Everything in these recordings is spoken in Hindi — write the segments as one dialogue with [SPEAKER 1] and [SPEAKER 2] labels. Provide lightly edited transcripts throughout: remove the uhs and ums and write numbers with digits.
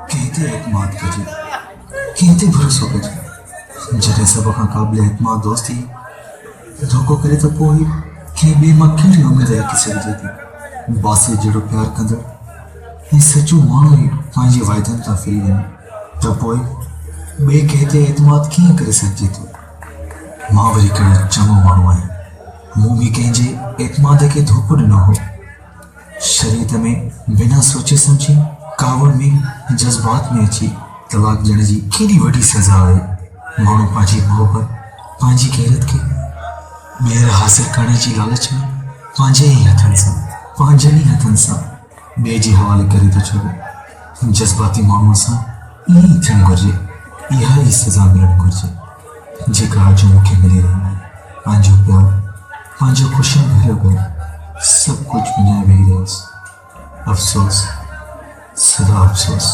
[SPEAKER 1] कहते एतमाद कजे, कहते भरोसो कजे, जॾहिं सभ खां क़ाबिल एतमाद दोस्ती धोखो करे त पोइ कंहिं ॿिए मां कहिड़ी उमेद रखी सघिजे थी। बासे जहिड़ो प्यारु कंदड़ ऐं सचो माण्हू ई पंहिंजे वाइदनि तां फिरी वञे त पोइ ॿिए कंहिं ते एतमाद कीअं करे सघिजे थो। मां वरी कहिड़ो चङो माण्हू आहियां, मूं बि कंहिंजे एतमाद खे धोखो ॾिनो हो। शरीयत में बिना सोचे सम्झी कावड़ में जज़्बात में अची तलाक ॾियण जी केॾी वॾी सज़ा आहे। माण्हू पंहिंजी मोहबत, पंहिंजी गैरत खे ॿीहर हासिल करण जी लालच में पंहिंजे ई हथनि सां, पंहिंजनि ई हथनि सां ॿिए जे हवाले करे थो छॾे। जज़्बाती माण्हूअ सां ईअं ई थियणु घुरिजे, इहा ई सज़ा मिलणु घुरिजे जेका अॼु मूंखे मिली रही आहे। पंहिंजो प्यारु, पंहिंजो ख़ुशियूं भरियो घर, सभु कुझु विञाए वेही रहियसि। अफ़सोस, सदा अफ़सोस।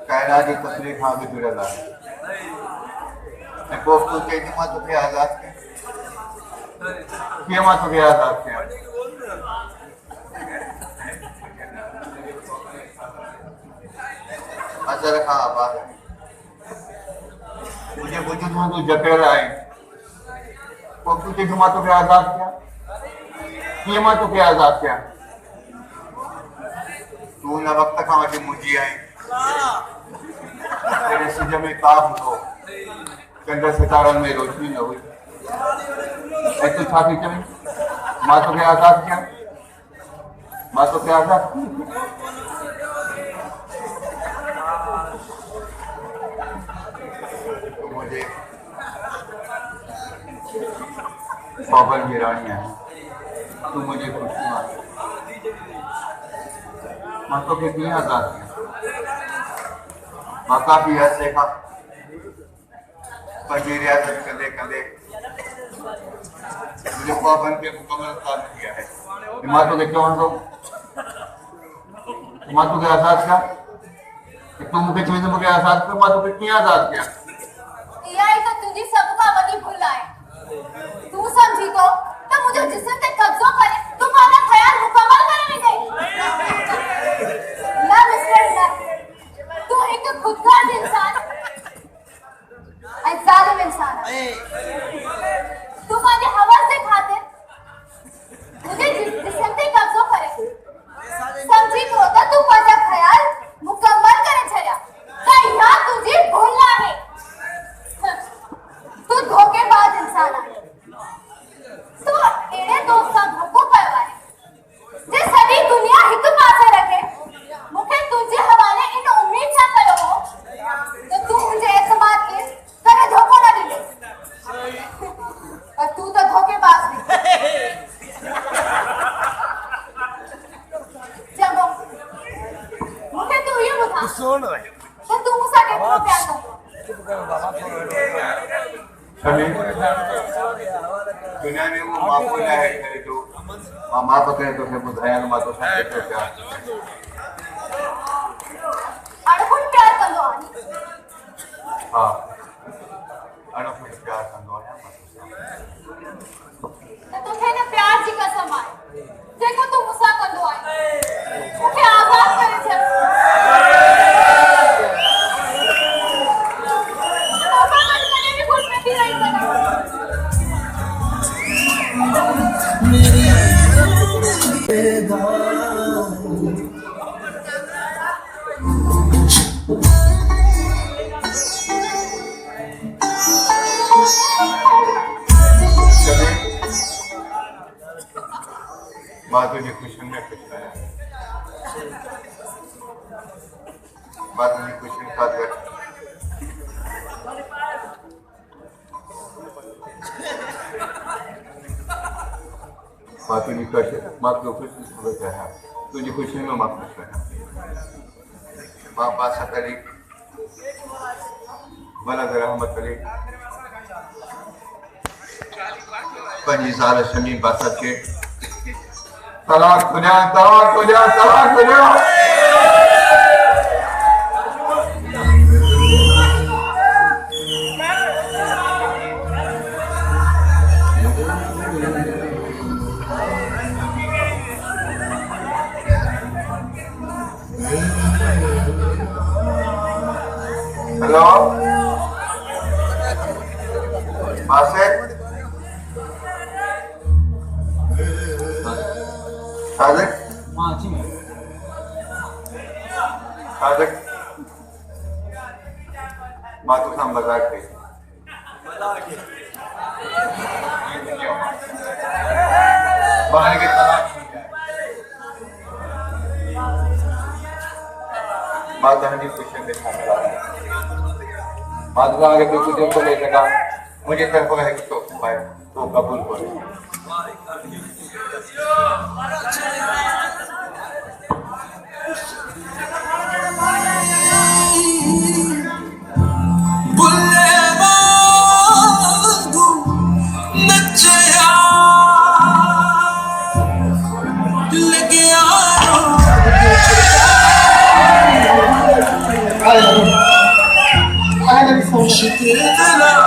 [SPEAKER 2] कैलाजी तस्वीर खां बि जुड़ियल आहे ऐं पोइ तूं चई मां तोखे आज़ादु कयां। कीअं मां तोखे आज़ादु कयां? अजर खां आबाद मुंहिंजे वजूद में तूं जपियल आहे। पोइ तूं चई मां तोखे आज़ादु कयां। कीअं मां तोखे आज़ादु कयां? तूं हिन वक़्त खां वठी मुंहिंजी आहीं। तेरे सिज में ताब हो, चंड सितारनि में रोशनी न हुई। ऐं तूं छा थी चवीं? मां तोखे आज़ादु कयां। मां तोखे आज़ादु तूं मुंहिंजे ख्वाबनि जी राणी आहीं। तूं मुंहिंजी ख़ुशियूं आहीं। मां तोखे कीअं आज़ादु कयां? मां काफ़ी अरसे खां पंहिंजी रियाज़त कंदे कंदे मुंहिंजे ख्वाबनि खे मुकमल साबित किया है। मां तोखे चवण थो मां तोखे आज़ादु कयां। तूं मूंखे चवंदे मूंखे आज़ादु कर। मां तोखे कीअं आज़ादु कयां?
[SPEAKER 3] इहा ई त तुंहिंजी सभ खां वॾी भुल आहे। तूं सम्झी थो त मुंहिंजो जिस्म ते कब्ज़ो करे तूं पंहिंजा ख़्याल मुकमल करे वेंदे। न मिस्टर न, तूं हिकु खुदगर्ज़ इंसान ऐं ज़ालिम इंसान आहे। तूं पंहिंजे हवस जे ख़ातिर मुंहिंजे जिस्म ते कब्ज़ो करे सम्झी थो त तूं पंहिंजा ख़्याल मुकमल करे छॾिया। त इहा तुंहिंजी भुल आहे।
[SPEAKER 2] है करे तो मां तो करे तो ॿुधायां मां तो सां केतिरो प्यार
[SPEAKER 3] अड़हुल प्यार कंदो आहे
[SPEAKER 2] हा अणुखुट प्यार कंदो आहियां मां
[SPEAKER 3] त तोखे न प्यार जी कसम आहे जेको तू मूंसां कंदो आहे मूंखे आज़ाद करे छॾ तोसां गॾु कॾहिं बि ख़ुशि नथी रही सघां
[SPEAKER 2] मां तुझी खुशियुनि में ख़ुशि आहियां मां तुंहिंजी खुशियुनि सां गॾु मां तुंहिंजी ख़ुशी सूरत आहियां तुंहिंजी खुशियुनि में मां ख़ुशि आहियां मां बासत अली मलक रहमत अली पंहिंजी ज़ाल शमी बासत खे तलाक दुनिया तलाक दुनिया तलाक दुनिया हेलो बासत सादिक सादिक मां तोसां मज़ाक कई मां हिनखे तलाक मां तव्हांजी खुशियुनि में शामिल आहियां मां तव्हांखे कुझु थो ॾेई सघां मुंहिंजी तरफ़ां हिकु तोहफ़ो आहे तो क़बूल करो
[SPEAKER 4] I love you so much.